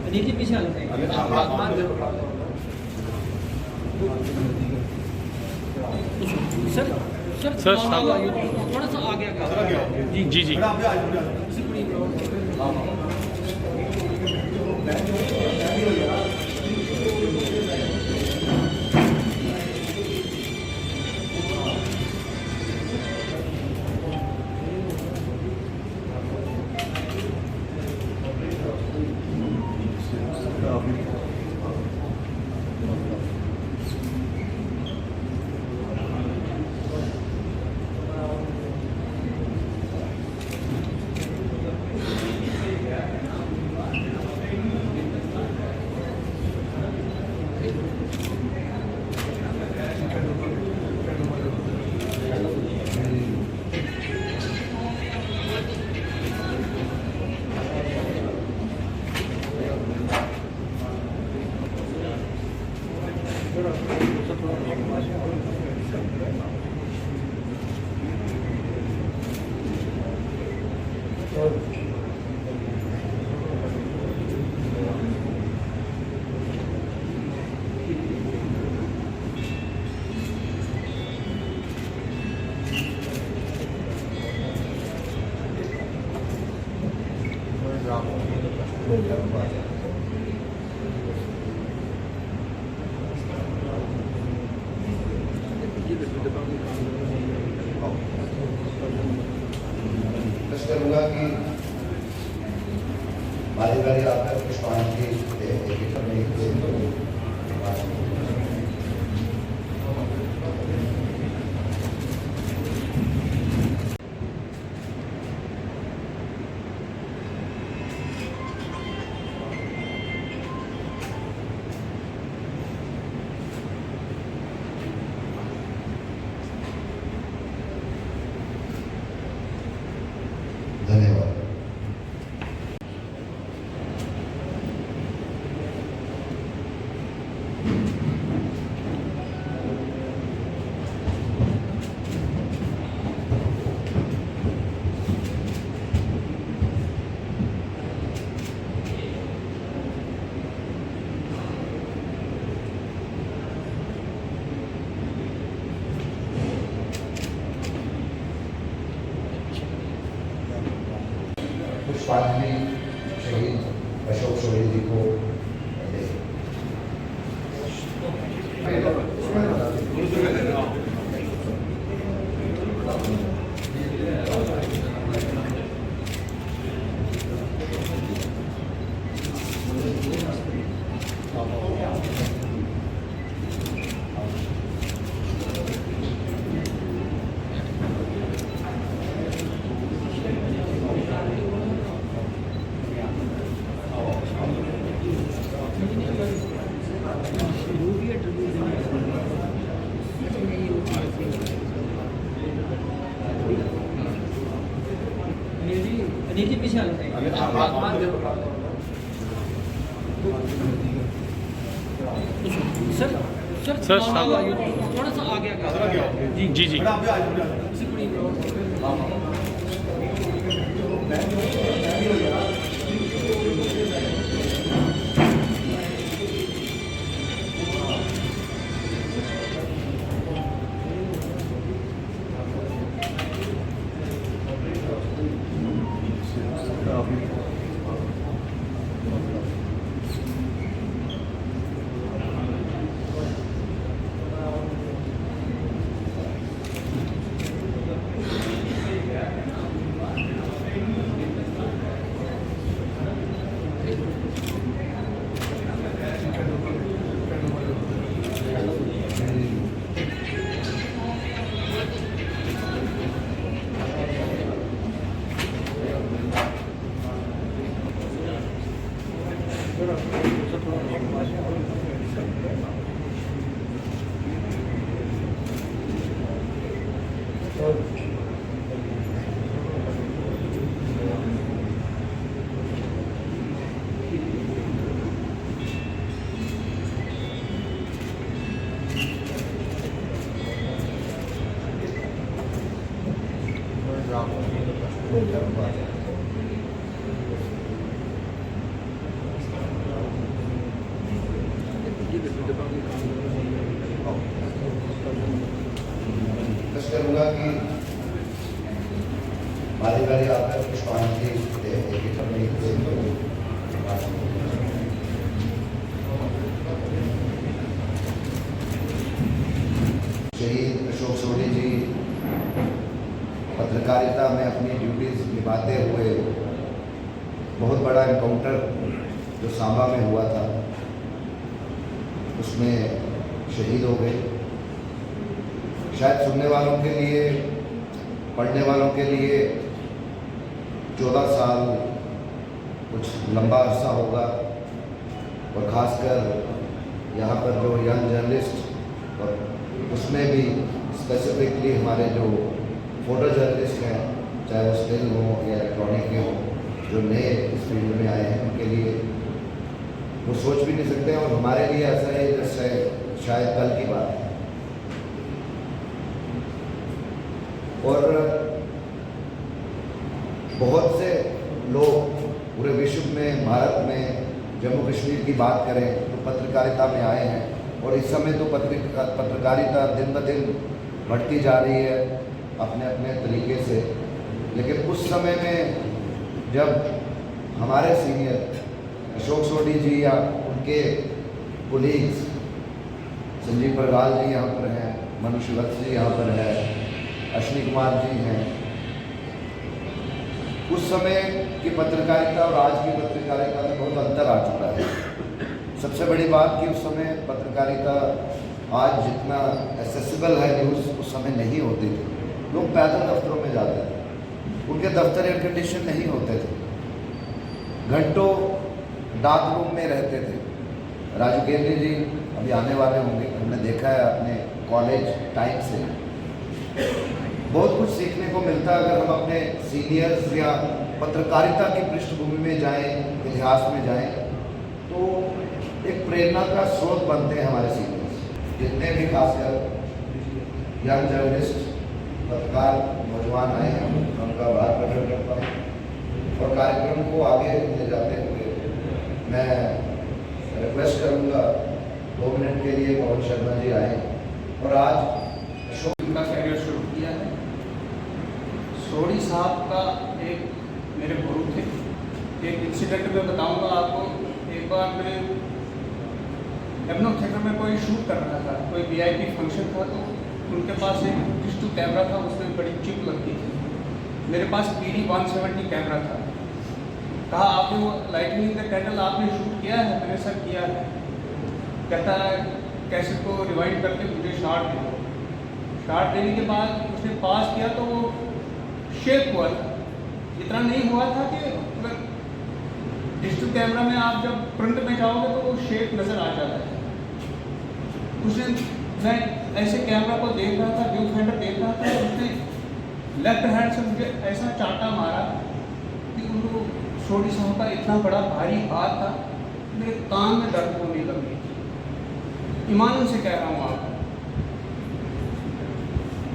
अनिल जी पीछे आ जाते हैं। सर सर सर, थोड़ा सा आगे आगे जी जी करूँगा कि बारी बारी आकर पुष्पांजलि करने के लिए धन्यवाद। पुष्पांजलि शहीद अशोक सोहेल जी को अनिल जी पीछे आ जाते हैं। सर सर, थोड़ा सा आगे आगे जी जी करूँगा कि बारी बारी आकर पुष्पांजलि एक शहीद अशोक सोढ़ी जी पत्रकारिता में अपनी ड्यूटीज निभाते हुए बहुत बड़ा एनकाउंटर जो सांबा में हुआ था उसमें शहीद हो गए। शायद सुनने वालों के लिए, पढ़ने वालों के लिए 14 साल कुछ लंबा अरसा होगा, और ख़ासकर यहाँ पर जो यंग जर्नलिस्ट और उसमें भी स्पेसिफिकली हमारे जो फोटो जर्नलिस्ट हैं, चाहे वो स्टिल हो या इलेक्ट्रॉनिक के हों, जो नए इस फील्ड में आए हैं, उनके लिए वो सोच भी नहीं सकते। और हमारे लिए ऐसा है जैसे शायद कल की बात है। और बहुत से लोग पूरे विश्व में, भारत में, जम्मू कश्मीर की बात करें तो पत्रकारिता में आए हैं, और इस समय तो पत्रकारिता दिन ब दिन बढ़ती जा रही है अपने अपने तरीके से। लेकिन उस समय में जब हमारे सीनियर अशोक सोढ़ी जी या उनके कोलीग्स संजीव बरगाल जी यहाँ पर हैं, मनुष्य वत्स जी यहाँ पर है, अश्विनी कुमार जी हैं, उस समय की पत्रकारिता और आज की पत्रकारिता में बहुत अंतर आ चुका है। सबसे बड़ी बात कि उस समय पत्रकारिता आज जितना एक्सेसिबल है न्यूज़ उस समय नहीं होती थी। लोग पैदल दफ्तरों में जाते थे, उनके दफ्तर एयर कंडीशन नहीं होते थे, घंटों डाक रूम में रहते थे। राजू केंद्री जी अभी आने वाले होंगे, हमने देखा है अपने कॉलेज टाइम से। बहुत कुछ सीखने को मिलता है अगर हम अपने सीनियर्स या पत्रकारिता की पृष्ठभूमि में जाएं, इतिहास में जाएं, तो एक प्रेरणा का स्रोत बनते हैं हमारे सीनियर्स। जितने भी खासकर यंग जर्नलिस्ट पत्रकार नौजवान आए हैं, उनका आभार प्रकट करता हूँ। और कार्यक्रम को आगे ले जाते हुए मैं रिक्वेस्ट करूँगा 2 मिनट के लिए पवन शर्मा जी आए। और आज उनका कैरियर शुरू किया है। सोढ़ी साहब का एक मेरे गुरु थे। एक इंसिडेंट में बताऊंगा आपको। एक बार मैं एमनो थिएटर में कोई शूट कर रहा था, कोई वीआईपी फंक्शन था, तो उनके पास एक डिजिटल कैमरा था, उसमें बड़ी चिप लगती थी। मेरे पास PD 170 कैमरा था। कहा आपने वो लाइटनिंग द कैंडल आपने शूट किया है? मैंने सर किया है। कहता है कैसेट को रिवाइंड करके मुझे शॉट दे दो। शॉट देने के बाद उसने पास किया तो वो शेक हुआ था। इतना नहीं हुआ था कि अगर डिजिटल कैमरा में आप जब प्रिंट में जाओगे तो वो शेक नज़र आ जाता है। उसने, मैं ऐसे कैमरा को देख रहा था, व्यू फाइंडर देख रहा था, उसने लेफ्ट हैंड से मुझे ऐसा चाटा मारा कि उनको सोढ़ी साहब का इतना बड़ा भारी हाथ था, मेरे कान में दर्द होने लगी। ईमान से कह रहा हूँ आपको,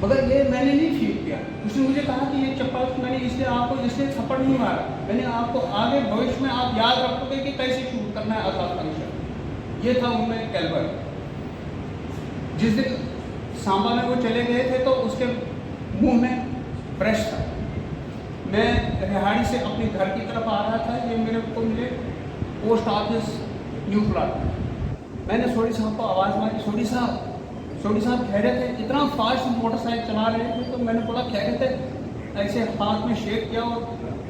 मगर ये मैंने नहीं फील किया। उसने मुझे कहा कि ये चप्पल मैंने इसलिए आपको इसलिए थप्पड़ नहीं मारा, मैंने आपको आगे भविष्य में आप याद रखोगे कि कैसे शूट करना है आजाद फंक्शन। ये था उनमें कैलबर। जिस दिन सांबा में वो चले गए थे तो उसके मुंह में ब्रश था। मैं रिहाड़ी से अपने घर की तरफ आ रहा था, ये मेरे को मिले पोस्ट ऑफिस न्यू प्लाट। मैंने सोढ़ी साहब को आवाज़ मारी, सोढ़ी साहब कह रहे थे, इतना फास्ट मोटरसाइकिल चला रहे थे, तो मैंने बोला कह रहे थे, ऐसे हाथ में शेक किया और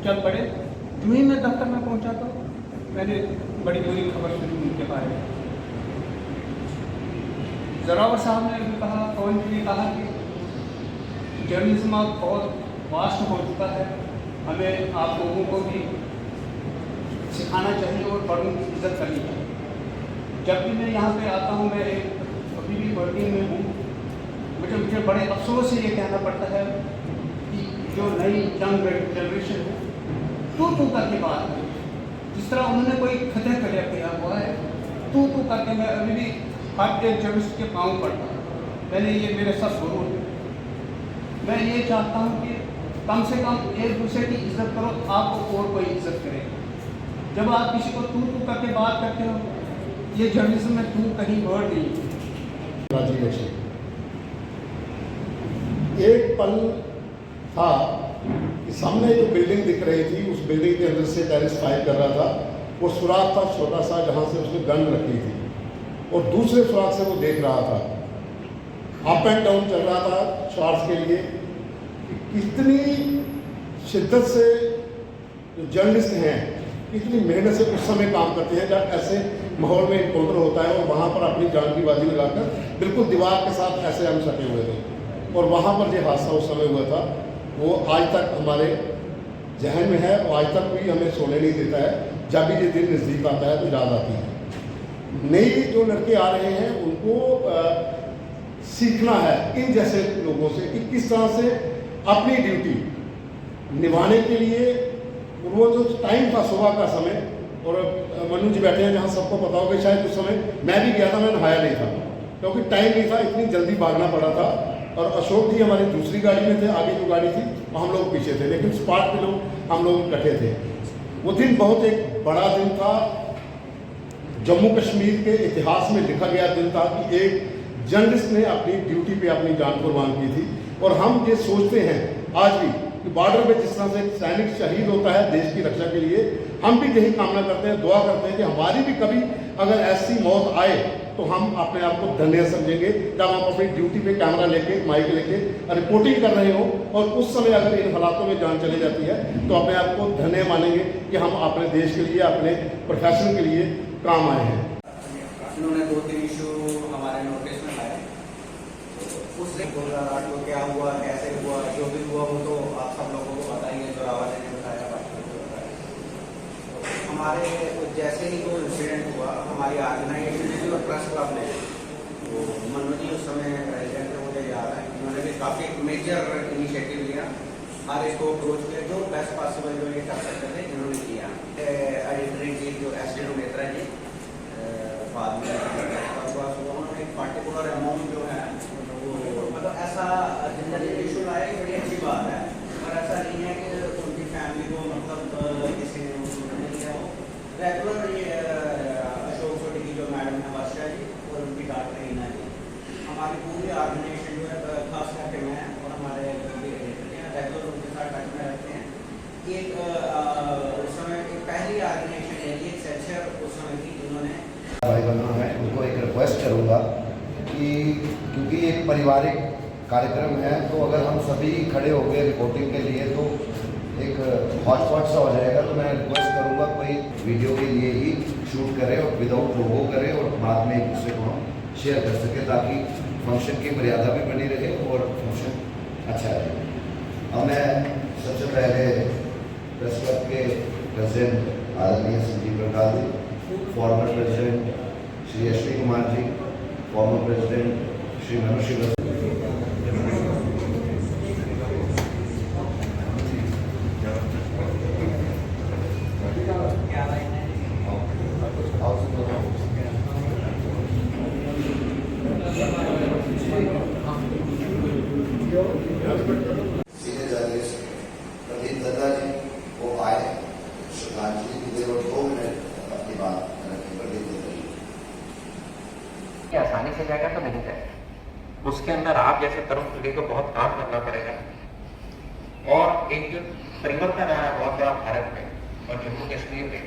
चल पड़े। जो ही मैं दफ्तर में पहुंचा तो मैंने बड़ी बुरी खबर सुनी उनके बारे में। जरावर साहब ने भी कहा, पवन जी ने कहा कि जर्नलिज्म अब बहुत वास्ट हो चुका है, हमें आप लोगों को भी सिखाना चाहिए और बड़ों की इज्जत करनी चाहिए। जब भी मैं यहाँ पे आता हूँ, मैं अभी भी वर्किंग में हूँ, मुझे बड़े अफसोस से ये कहना पड़ता है कि जो नई यंग जनरेशन है तू करके बात करें। जिस तरह उन्होंने कोई खतरे खड़े किया हुआ है, तू करके मैं अभी भी हर एक जर्नलिस्ट के पाँव पड़ता हूँ। मैंने ये मेरे साथ जरूर है। मैं ये चाहता हूँ कि कम से कम एक दूसरे की इज्जत करो, आपको और कोई इज्जत करे। जब आप किसी को तू करके बात करते हो, ये जर्नलिज्म में तू कहीं वर्ड नहीं है। एक पल था कि सामने जो बिल्डिंग दिख रही थी, उस बिल्डिंग के अंदर से टेरेस फायर कर रहा था। वो सुराख था छोटा सा जहाँ से उसने गन रखी थी, और दूसरे सुराख से वो देख रहा था। अप एंड डाउन चल रहा था शॉट्स के लिए। कितनी शिद्दत से जो जर्नलिस्ट हैं, इतनी मेहनत से उस समय काम करते हैं जब ऐसे माहौल में इनकाउंटर होता है, और वहाँ पर अपनी जान की बाजी लगाकर बिल्कुल दीवार के साथ ऐसे हम सटे हुए थे, और वहाँ पर जो हादसा उस समय हुआ था वो आज तक हमारे जहन में है, और आज तक भी हमें सोने नहीं देता है। जब भी ये दिन नज़दीक आता है तो याद आती है। नई जो लड़के आ रहे हैं उनको सीखना है इन जैसे लोगों से कि किस तरह से अपनी ड्यूटी निभाने के लिए, वो जो टाइम था सुबह का समय, और मनु जी बैठे हैं जहाँ सबको पता होगा, शायद उस समय मैं भी गया था, मैं नहाया नहीं था क्योंकि टाइम नहीं था, इतनी जल्दी भागना पड़ा था। और अशोक जी हमारी दूसरी गाड़ी में थे, आगे जो गाड़ी थी हम लोग पीछे थे, लेकिन स्पॉट पे लोग हम लोग इकट्ठे थे। वो दिन बहुत एक बड़ा दिन था, जम्मू कश्मीर के इतिहास में लिखा गया दिन था कि एक जर्नलिस्ट ने अपनी ड्यूटी पे अपनी जान कुर्बान की थी। और हम ये सोचते हैं आज भी कि बॉर्डर पे जिस तरह से एक सैनिक शहीद होता है देश की रक्षा के लिए, हम भी यही कामना करते हैं, दुआ करते हैं कि हमारी भी कभी अगर ऐसी मौत आए तो हम अपने आप को धन्य समझेंगे जब हम अपनी ड्यूटी पे कैमरा लेके, माइक लेके रिपोर्टिंग कर रहे हो, और उस समय अगर इन हालातों में जान चली जाती है तो अपने आप को धन्य मानेंगे कि हम अपने देश के लिए, अपने प्रोफेशन के लिए काम आए हैं। उन्होंने 2-3 इशू हमारे नोटिस में लाए। उस दिन 2008 को क्या हुआ, कैसे हुआ, जो भी हुआ वो तो आप सब लोगों को पता ही है, जो रावत ने बताया, बाकी को बताया। हमारे जैसे ही वो इंसिडेंट हुआ, हमारी ऑर्गेनाइजेशन और प्रेस क्लब ने, वो मनु जी उस समय प्रेसिडेंट थे, मुझे याद है, उन्होंने भी काफ़ी मेजर इनिशिएटिव लिया, हर एक को अप्रोच किया, जो बेस्ट पॉसिबल जो ये कर सकते थे इन्होंने किया। एडिटर इन चीफ जो एस डी रुमेत्रा जी, बाद में उन्होंने एक पार्टिकुलर अमाउंट जो है वो, मतलब ऐसा जनरली इशू लाया, बड़ी अच्छी बात है, और ऐसा नहीं है कि उनकी फैमिली को मतलब किसी ने नहीं किया। वो रेगुलर ये अशोक सोडी की जो मैडम है वर्षा जी, और उनकी डॉक्टर रीना जी, हमारी पूरी ऑर्गेनाइजेशन जो है, खास करके मैं और हमारे रेगुलर उनके साथ टच में रहते हैं। एक उस समय एक पहली ऑर्गेनाइजेशन है, एक सेक्शन उस समय की जिन्होंने भाई बहनों हैं, उनको एक रिक्वेस्ट करूँगा कि क्योंकि एक पारिवारिक कार्यक्रम है, तो अगर हम सभी खड़े हो गए रिपोर्टिंग के लिए तो एक हॉटस्पॉट सा हो जाएगा। तो मैं रिक्वेस्ट करूँगा कोई वीडियो के लिए ही शूट करे और विदाउट लोगो करे, और बाद में एक दूसरे को हम शेयर कर सकें, ताकि फंक्शन की मर्यादा भी बनी रहे और फंक्शन अच्छा रहे। अब मैं सबसे पहले प्रेस क्लब के प्रेसिडेंट आदरणीय Sanjeev Prakash ji, former president Shri Ashwini Kumar ji, former president Shri Manu Srivastava, senior journalist Pradeep Dutta ji वो आए, श्रद्धांजलि दी और 2 मिनट अपनी बात रखी। प्रदीप दत्ता जी आसानी से जाएगा तो नहीं जाएगा, उसके अंदर आप जैसे तरुण पीढ़ी को बहुत काम करना पड़ेगा। और एक जो परिवर्तन आया बहुत बड़ा भारत में और जम्मू कश्मीर में,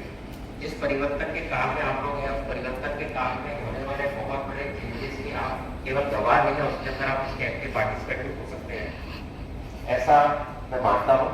जिस परिवर्तन के काम में आप लोग हैं, उस परिवर्तन के काम में होने वाले बहुत बड़े चेंजेस की आप केवल गवाह नहीं है, उसके अंदर आप उसके एक्टिव पार्टिसिपेट भी हो सकते हैं, ऐसा मैं मानता हूँ।